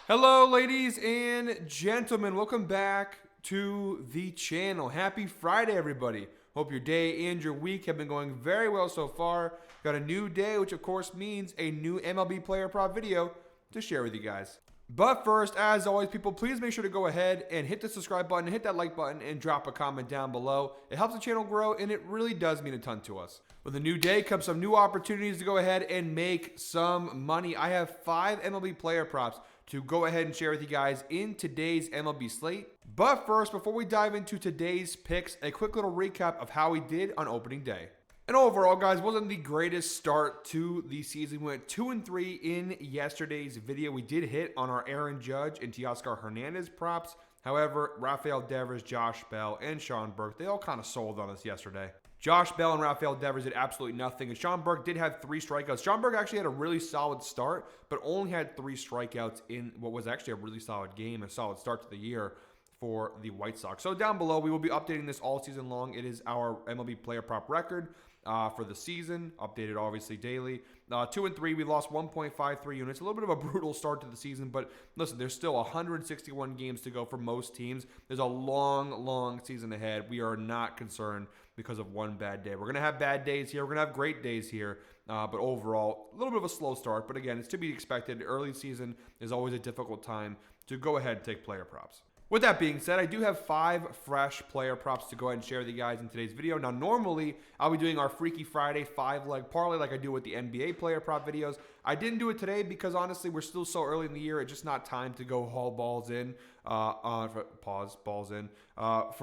Hello, ladies and gentlemen. Welcome back to the channel. Happy Friday, everybody. Hope your day and your week have been going very well so far. Got a new day, which of course means a new MLB Player Prop video to share with you guys. But first, as always, people, please make sure to go ahead and hit the subscribe button, hit that like button, and drop a comment down below. It helps the channel grow, and it really does mean a ton to us. With a new day comes some new opportunities to go ahead and make some money. I have 5 MLB Player Props to go ahead and share with you guys in today's MLB slate. But first, before we dive into today's picks, a quick little recap of how we did on opening day. And overall, guys, wasn't the greatest start to the season. We went 2-3 in yesterday's video. We did hit on our Aaron Judge and Teoscar Hernandez props. However, Rafael Devers, Josh Bell, and Sean Burke, they all kind of sold on us yesterday. Josh Bell and Rafael Devers did absolutely nothing, and Sean Burke did have 3 strikeouts. Sean Burke actually had a really solid start, but only had 3 strikeouts in what was actually a really solid game, a solid start to the year for the White Sox. So down below, we will be updating this all season long. It is our MLB Player Prop record for the season, updated obviously daily. 2-3, we lost 1.53 units. A little bit of a brutal start to the season, but listen, there's still 161 games to go for most teams. There's a long season ahead. We are not concerned because of one bad day. We're going to have bad days here. We're going to have great days here. But overall, a little bit of a slow start. But again, it's to be expected. Early season is always a difficult time to go ahead and take player props. With that being said, I do have 5 fresh player props to go ahead and share with you guys in today's video. Now, normally, I'll be doing our Freaky Friday 5-leg parlay like I do with the NBA player prop videos. I didn't do it today because, honestly, we're still so early in the year. It's just not time to go haul balls in, for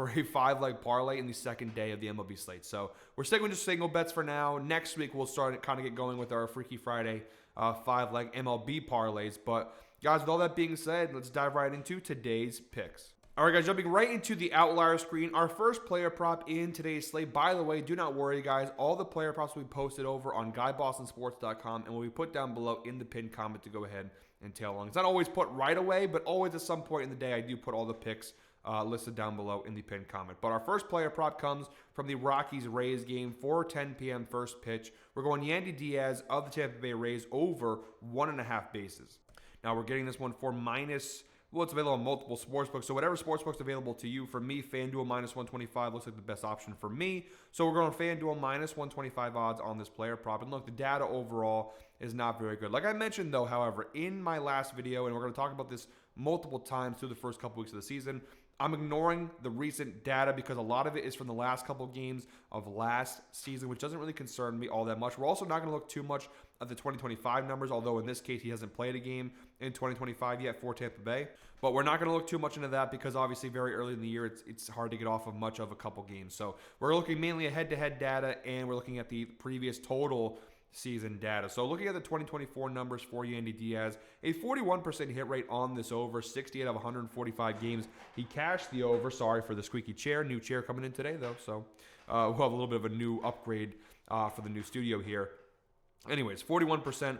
a 5-leg parlay in the second day of the MLB slate. So we're sticking with just single bets for now. Next week, we'll start kind of get going with our Freaky Friday 5-leg MLB parlays. But guys, with all that being said, let's dive right into today's picks. All right, guys, jumping right into the outlier screen. Our first player prop in today's slate. By the way, do not worry, guys. All the player props will be posted over on GuyBostonSports.com and will be put down below in the pinned comment to go ahead and tail along. It's not always put right away, but always at some point in the day, I do put all the picks listed down below in the pinned comment. But our first player prop comes from the Rockies-Rays game, 4:10 p.m. first pitch. We're going Yandy Diaz of the Tampa Bay Rays over 1.5 bases. Now, we're getting this one for minus, well, it's available on multiple sportsbooks. So whatever sportsbook's available to you. For me, FanDuel minus 125 looks like the best option for me. So we're going FanDuel minus 125 odds on this player prop. And look, the data overall is not very good. Like I mentioned, though, however, in my last video, and we're going to talk about this multiple times through the first couple weeks of the season, I'm ignoring the recent data because a lot of it is from the last couple games of last season, which doesn't really concern me all that much. We're also not going to look too much at the 2025 numbers, although in this case he hasn't played a game in 2025 yet for Tampa Bay. But we're not going to look too much into that because obviously very early in the year it's hard to get off of much of a couple games. So we're looking mainly at head-to-head data, and we're looking at the previous total season data. So looking at the 2024 numbers for Yandy Diaz, a 41% hit rate on this over, 60 out of 145 games. He cashed the over. Sorry for the squeaky chair. New chair coming in today, though. So we'll have a little bit of a new upgrade for the new studio here. Anyways, 41%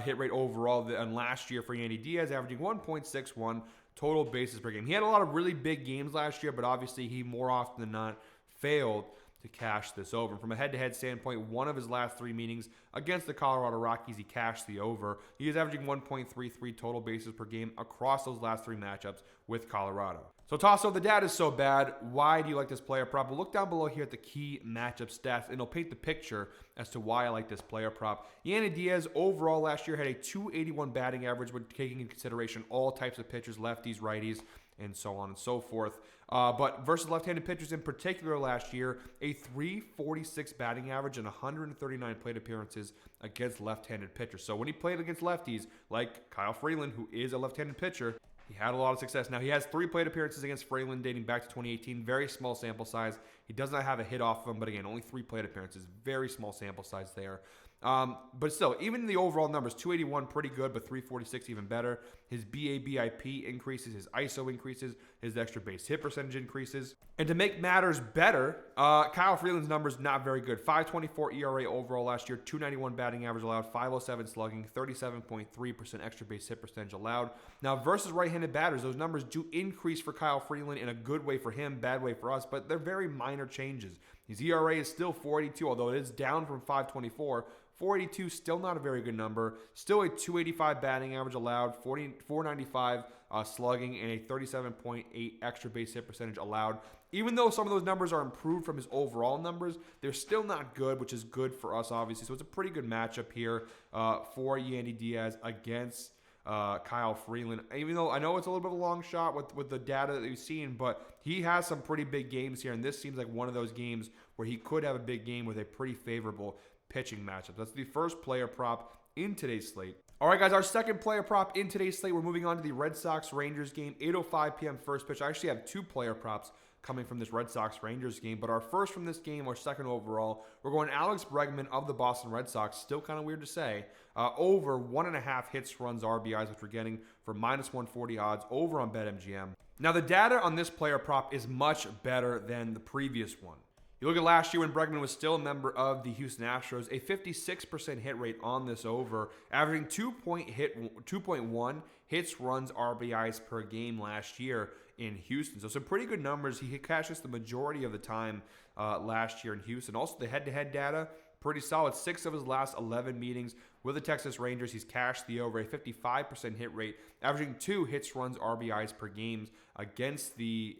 hit rate overall. And last year for Yandy Diaz, averaging 1.61 total bases per game. He had a lot of really big games last year, but obviously he more often than not failed to cash this over. From a head-to-head standpoint, one of his last 3 meetings against the Colorado Rockies, he cashed the over. He is averaging 1.33 total bases per game across those last 3 matchups with Colorado. So, Tasso, the data is so bad. Why do you like this player prop? Well, look down below here at the key matchup stats, and it'll paint the picture as to why I like this player prop. Yandy Diaz overall last year had a 281 batting average when taking into consideration all types of pitchers, lefties, righties, and so on and so forth. But versus left-handed pitchers in particular last year, a 346 batting average and 139 plate appearances against left-handed pitchers. So when he played against lefties, like Kyle Freeland, who is a left-handed pitcher, he had a lot of success. Now, he has 3 plate appearances against Freeland dating back to 2018. Very small sample size. He does not have a hit off of him, but again, only 3 plate appearances. Very small sample size there. But still, even the overall numbers, 281 pretty good, but 346 even better. His BABIP increases, his ISO increases, his extra base hit percentage increases. And to make matters better, Kyle Freeland's numbers not very good. 5.24 ERA overall last year, 291 batting average allowed, 507 slugging, 37.3% extra base hit percentage allowed. Now, versus right-handed batters, those numbers do increase for Kyle Freeland in a good way for him, bad way for us, but they're very minor changes. His ERA is still 4.82, although it is down from 5.24. 4.82, still not a very good number. Still a 285 batting average allowed, 495 slugging, and a 37.8 extra base hit percentage allowed. Even though some of those numbers are improved from his overall numbers, they're still not good, which is good for us, obviously. So it's a pretty good matchup here for Yandy Diaz against Kyle Freeland. Even though I know it's a little bit of a long shot with the data that we've seen, but he has some pretty big games here, and this seems like one of those games where he could have a big game with a pretty favorable pitching matchup. That's the first player prop in today's slate. All right, guys, our second player prop in today's slate, we're moving on to the Red Sox-Rangers game, 8:05 p.m. first pitch. I actually have two player props coming from this Red Sox-Rangers game, but our first from this game, our second overall, we're going Alex Bregman of the Boston Red Sox, still kind of weird to say, over 1.5 hits, runs, RBIs, which we're getting for -140 odds over on BetMGM. Now, the data on this player prop is much better than the previous one. You look at last year when Bregman was still a member of the Houston Astros, a 56% hit rate on this over, averaging 2.1 hits, runs, RBIs per game last year in Houston. So some pretty good numbers. He cashes the majority of the time last year in Houston. Also, the head-to-head data, pretty solid. 6 of his last 11 meetings with the Texas Rangers, he's cashed the over, a 55% hit rate, averaging 2 hits, runs, RBIs per game against the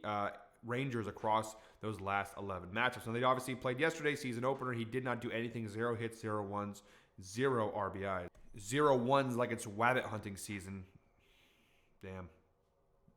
Rangers across those last 11 matchups. Now, they obviously played yesterday, season opener. He did not do anything. 0 hits, 0 runs, 0 RBIs. 0 ones like it's rabbit hunting season. Damn.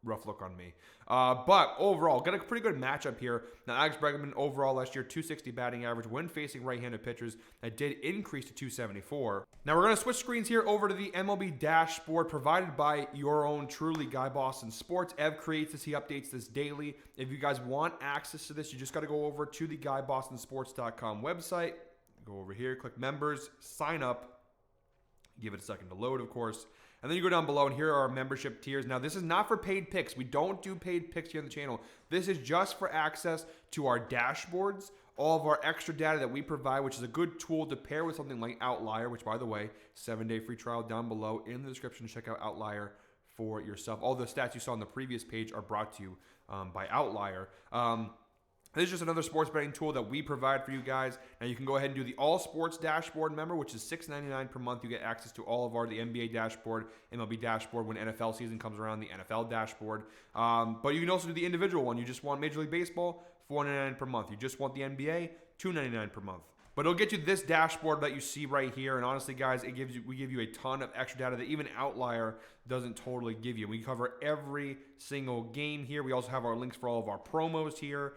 Rough look on me. But overall, got a pretty good matchup here. Now, Alex Bregman overall last year, 260 batting average when facing right-handed pitchers. That did increase to 274. Now, we're going to switch screens here over to the MLB dashboard provided by your own truly Guy Boston Sports. Ev creates this. He updates this daily. If you guys want access to this, you just got to go over to the GuyBostonSports.com website. Go over here, click members, sign up. Give it a second to load, of course. And then you go down below, and here are our membership tiers. Now, this is not for paid picks. We don't do paid picks here on the channel. This is just for access to our dashboards, all of our extra data that we provide, which is a good tool to pair with something like Outlier, which, by the way, 7-day free trial down below in the description. Check out Outlier for yourself. All the stats you saw on the previous page are brought to you by Outlier. This is just another sports betting tool that we provide for you guys. Now, you can go ahead and do the All Sports Dashboard member, which is $6.99 per month. You get access to all of the NBA dashboard, MLB dashboard when NFL season comes around, the NFL dashboard. But you can also do the individual one. You just want Major League Baseball, $4.99 per month. You just want the NBA, $2.99 per month. But it'll get you this dashboard that you see right here. And honestly, guys, we give you a ton of extra data that even Outlier doesn't totally give you. We cover every single game here. We also have our links for all of our promos here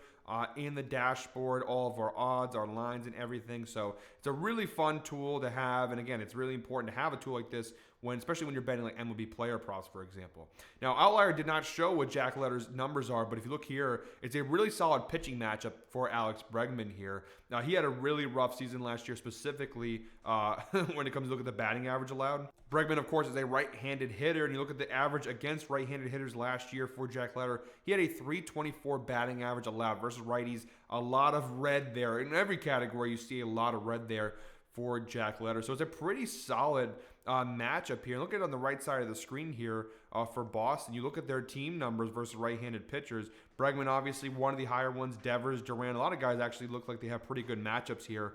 in the dashboard, all of our odds, our lines, and everything. So it's a really fun tool to have. And again, it's really important to have a tool like this especially when you're betting like MLB Player Props, for example. Now, Outlier did not show what Jack Letter's numbers are, but if you look here, it's a really solid pitching matchup for Alex Bregman here. Now, he had a really rough season last year, specifically when it comes to look at the batting average allowed. Bregman, of course, is a right-handed hitter, and you look at the average against right-handed hitters last year for Jack Letter, he had a .324 batting average allowed versus righties. A lot of red there. In every category, you see a lot of red there for Jack Letter. So it's a pretty solid matchup here. Look at it on the right side of the screen here for Boston. You look at their team numbers versus right-handed pitchers. Bregman, obviously, one of the higher ones. Devers, Duran. A lot of guys actually look like they have pretty good matchups here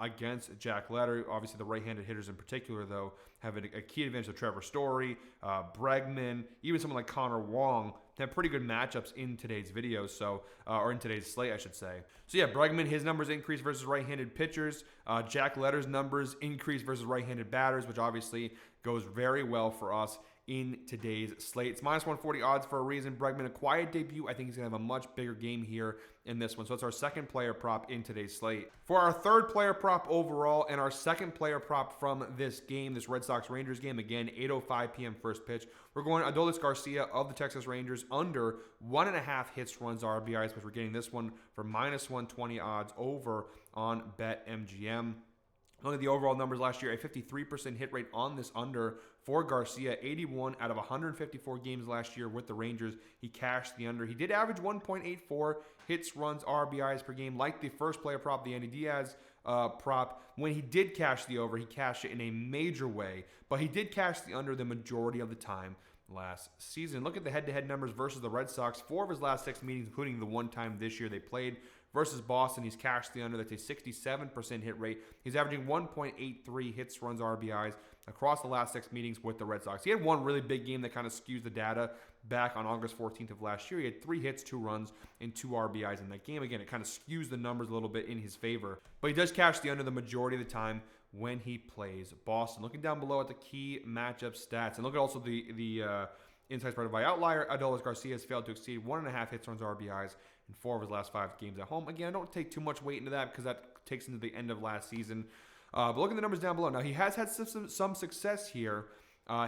against Jack Letter. Obviously, the right-handed hitters in particular, though, have a key advantage of Trevor Story, Bregman, even someone like Connor Wong. They have pretty good matchups in today's video, or in today's slate, I should say. So yeah, Bregman, his numbers increase versus right-handed pitchers. Jack Letter's numbers increase versus right-handed batters, which obviously goes very well for us in today's slate. It's -140 odds for a reason. Bregman, a quiet debut. I think he's going to have a much bigger game here in this one. So it's our second player prop in today's slate. For our third player prop overall and our second player prop from this game, this Red Sox-Rangers game, again, 8:05 p.m. first pitch, we're going Adolis Garcia of the Texas Rangers under 1.5 hits, runs, RBIs, which we're getting this one for -120 odds over on BetMGM. Look at the overall numbers last year, a 53% hit rate on this under for Garcia, 81 out of 154 games last year with the Rangers. He cashed the under. He did average 1.84 hits, runs, RBIs per game, like the first player prop, the Yandy Diaz prop. When he did cash the over, he cashed it in a major way, but he did cash the under the majority of the time last season. Look at the head-to-head numbers versus the Red Sox. 4 of his last 6 meetings, including the one time this year they played versus Boston. He's cashed the under. That's a 67% hit rate. He's averaging 1.83 hits, runs, RBIs across the last 6 meetings with the Red Sox. He had one really big game that kind of skews the data back on August 14th of last year. He had 3 hits, 2 runs, and 2 RBIs in that game. Again, it kind of skews the numbers a little bit in his favor. But he does cash the under the majority of the time when he plays Boston. Looking down below at the key matchup stats, and look at also the insights provided by Outlier. Adolis Garcia has failed to exceed 1.5 hits, runs, RBIs in 4 of his last 5 games at home. Again, I don't take too much weight into that because that takes into the end of last season. But look at the numbers down below. Now, he has had some success here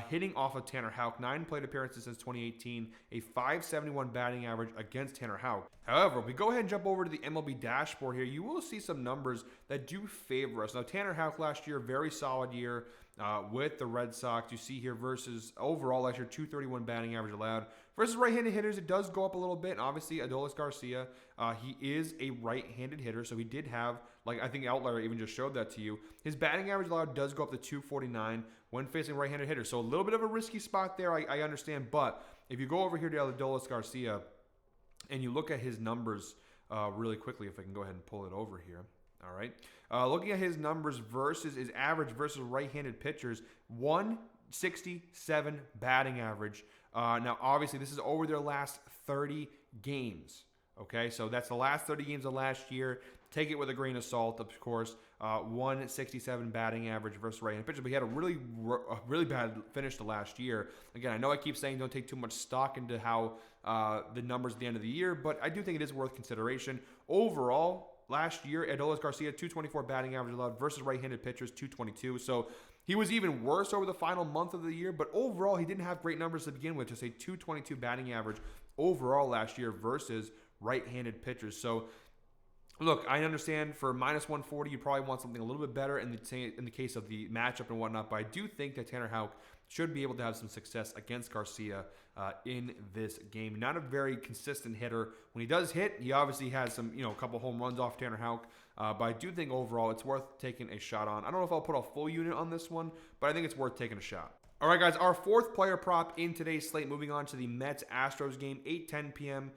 hitting off of Tanner Houck. 9 plate appearances since 2018, a .571 batting average against Tanner Houck. However, if we go ahead and jump over to the MLB dashboard here, you will see some numbers that do favor us. Now, Tanner Houck last year, very solid year with the Red Sox. You see here versus overall last year, .231 batting average allowed. Versus right-handed hitters, it does go up a little bit. And obviously, Adolis Garcia, he is a right-handed hitter, so he did have, like I think Outlier even just showed that to you. His batting average allowed does go up to .249 when facing right-handed hitters. So a little bit of a risky spot there, I understand. But if you go over here to Adolis Garcia and you look at his numbers really quickly, if I can go ahead and pull it over here. All right. Looking at his numbers versus his average versus right-handed pitchers, 167 batting average. Now, obviously, this is over their last 30 games. Okay, so that's the last 30 games of last year. Take it with a grain of salt, of course. 167 batting average versus right-handed pitcher, but he had a really bad finish to last year. Again, I know I keep saying don't take too much stock into how the numbers at the end of the year, but I do think it is worth consideration. Overall, last year, Adolis Garcia, 224 batting average allowed versus right-handed pitchers, 222. So he was even worse over the final month of the year, but overall, he didn't have great numbers to begin with. Just a 222 batting average overall last year versus right-handed pitchers. So, look, I understand for -140, you probably want something a little bit better in the case of the matchup and whatnot, but I do think that Tanner Houck should be able to have some success against Garcia in this game. Not a very consistent hitter. When he does hit, he obviously has some, a couple home runs off Tanner Houck, but I do think overall it's worth taking a shot on. I don't know if I'll put a full unit on this one, but I think it's worth taking a shot. All right, guys, our 4th player prop in today's slate. Moving on to the Mets-Astros game, 8:10 p.m.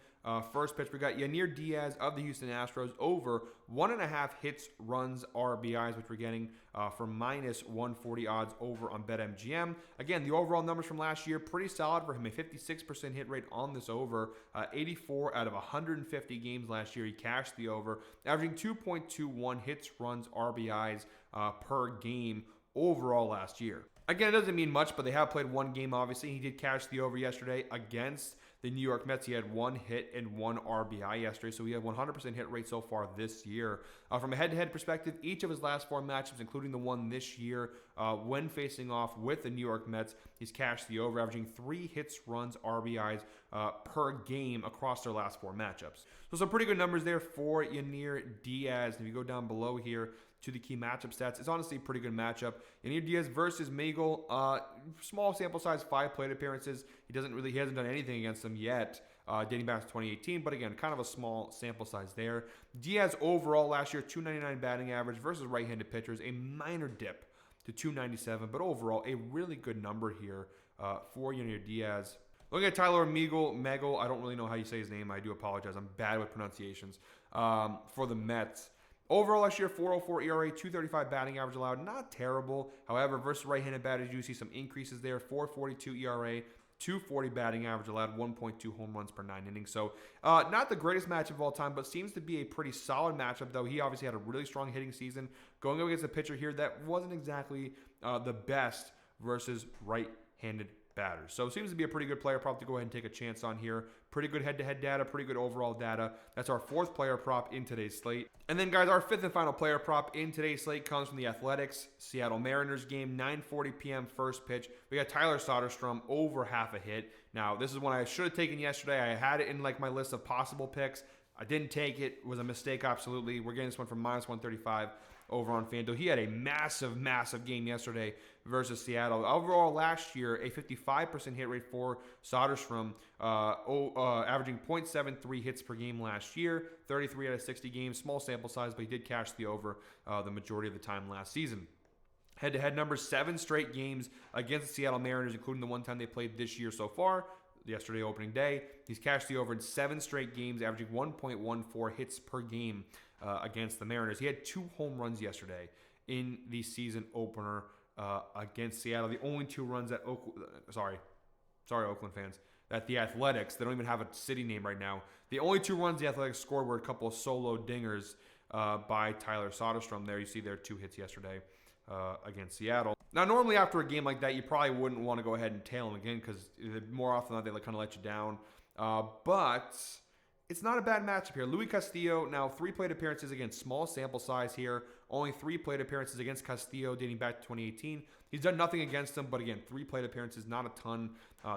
First pitch, we got Yanir Diaz of the Houston Astros over 1.5 hits, runs, RBIs, which we're getting for -140 odds over on BetMGM. Again, the overall numbers from last year, pretty solid for him. A 56% hit rate on this over. 84 out of 150 games last year, he cashed the over, averaging 2.21 hits, runs, RBIs per game overall last year. Again, it doesn't mean much, but they have played one game, obviously. He did cash the over yesterday against the New York Mets. He had 1 hit and 1 RBI yesterday, so he had 100% hit rate so far this year. From a head-to-head perspective, each of his last 4 matchups, including the one this year, when facing off with the New York Mets, he's cashed the over, averaging 3 hits, runs, RBIs per game across their last 4 matchups. So some pretty good numbers there for Yanir Diaz. And if you go down below here to the key matchup stats, it's honestly a pretty good matchup. Yanir Diaz versus Meagle, small sample size, 5 plate appearances. He hasn't done anything against them yet, dating back to 2018. But again, kind of a small sample size there. Diaz overall last year, 299 batting average versus right-handed pitchers, a minor dip to 297, but overall a really good number here for Yanir Diaz. Looking at Tyler Meagle, I don't really know how you say his name. I do apologize. I'm bad with pronunciations. For the Mets. Overall last year, 4.04 ERA, 235 batting average allowed. Not terrible. However, versus right-handed batters, you see some increases there. 4.42 ERA, 240 batting average allowed, 1.2 home runs per 9 innings. So not the greatest matchup of all time, but seems to be a pretty solid matchup, though. He obviously had a really strong hitting season. Going up against a pitcher here that wasn't exactly the best versus right-handed batters. So it seems to be a pretty good player prop to go ahead and take a chance on here. Pretty good head-to-head data, pretty good overall data. That's our 4th player prop in today's slate. And then, guys, our 5th and final player prop in today's slate comes from the Athletics Seattle Mariners game, 9:40 p.m. first pitch. We got Tyler Soderstrom over half a hit. Now, this is one I should have taken yesterday. I had it in my list of possible picks. I didn't take it. It was a mistake, absolutely. We're getting this one from -135 over on FanDuel. He had a massive, massive game yesterday versus Seattle. Overall, last year, a 55% hit rate for Soderstrom, averaging .73 hits per game last year, 33 out of 60 games, small sample size, but he did cash the over the majority of the time last season. Head-to-head numbers, 7 straight games against the Seattle Mariners, including the one time they played this year so far, yesterday opening day. He's cashed the over in 7 straight games, averaging 1.14 hits per game against the Mariners. He had 2 home runs yesterday in the season opener against Seattle. The only 2 runs that sorry Oakland fans, at the Athletics, they don't even have a city name right now. The only 2 runs the Athletics scored were a couple of solo dingers by Tyler Soderstrom. There you see their 2 hits yesterday against Seattle. Now, normally after a game like that, you probably wouldn't want to go ahead and tail them again because more often than not, they kind of let you down. But it's not a bad matchup here. Luis Castillo, now 3 plate appearances, again, small sample size here. Only 3 plate appearances against Castillo dating back to 2018. He's done nothing against him, but again, 3 plate appearances, not a ton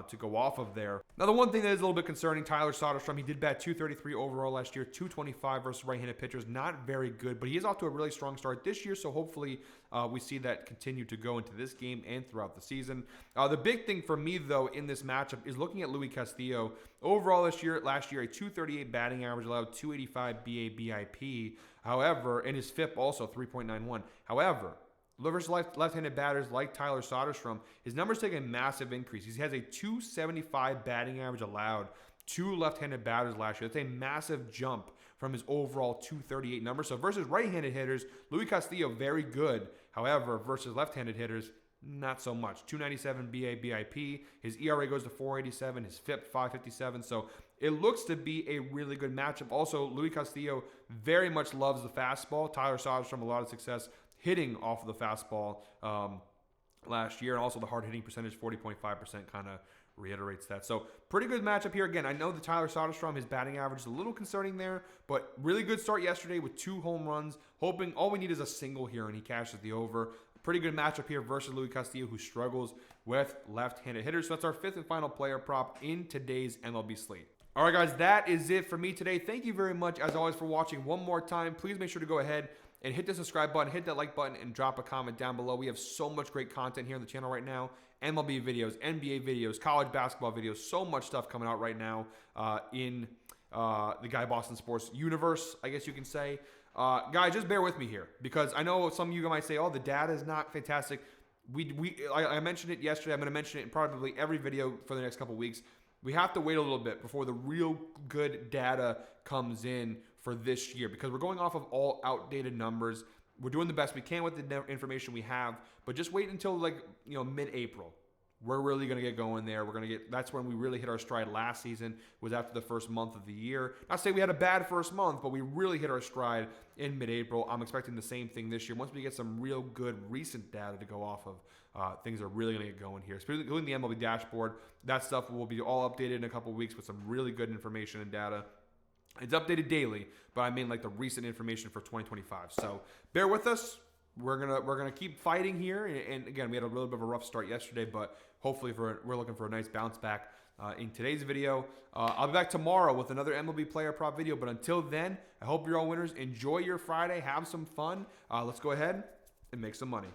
to go off of there. Now, the one thing that is a little bit concerning, Tyler Soderstrom, he did bat .233 overall last year, .225 versus right-handed pitchers. Not very good, but he is off to a really strong start this year, so hopefully we see that continue to go into this game and throughout the season. The big thing for me, though, in this matchup is looking at Luis Castillo. Overall last year, a .238 batting average, allowed .285 BABIP. However, and his FIP also 3.91. However, versus left-handed batters like Tyler Soderstrom, his numbers take a massive increase. He has a .275 batting average allowed to left-handed batters last year. That's a massive jump from his overall .238 number. So versus right-handed hitters, Luis Castillo, very good. However, versus left-handed hitters, not so much. .297 BABIP. His ERA goes to 4.87. His FIP 5.57. So it looks to be a really good matchup. Also, Luis Castillo very much loves the fastball. Tyler Soderstrom, a lot of success hitting off of the fastball last year. And also the hard hitting percentage, 40.5%, kind of reiterates that. So pretty good matchup here. Again, I know that Tyler Soderstrom, his batting average is a little concerning there, but really good start yesterday with 2 home runs. Hoping all we need is a single here, and he cashes the over. Pretty good matchup here versus Luis Castillo, who struggles with left-handed hitters. So that's our 5th and final player prop in today's MLB slate. All right, guys, that is it for me today. Thank you very much, as always, for watching. One more time, please make sure to go ahead and hit the subscribe button, hit that like button, and drop a comment down below. We have so much great content here on the channel right now. MLB videos, NBA videos, college basketball videos, so much stuff coming out right now in the Guy Boston Sports universe, I guess you can say. Guys, just bear with me here, because I know some of you might say, oh, the data is not fantastic. I mentioned it yesterday. I'm going to mention it in probably every video for the next couple weeks. We have to wait a little bit before the real good data comes in for this year, because we're going off of all outdated numbers. We're doing the best we can with the information we have, but just wait until mid-April. We're really going to get going there. That's when we really hit our stride last season, was after the first month of the year. Not saying we had a bad first month, but we really hit our stride in mid-April. I'm expecting the same thing this year. Once we get some real good recent data to go off of, things are really going to get going here. Including the MLB dashboard. That stuff will be all updated in a couple weeks with some really good information and data. It's updated daily, but I mean like the recent information for 2025. So bear with us. We're gonna keep fighting here, and again, we had a little bit of a rough start yesterday, but hopefully we're looking for a nice bounce back in today's video. I'll be back tomorrow with another MLB player prop video, but until then, I hope you're all winners. Enjoy your Friday, have some fun. Let's go ahead and make some money.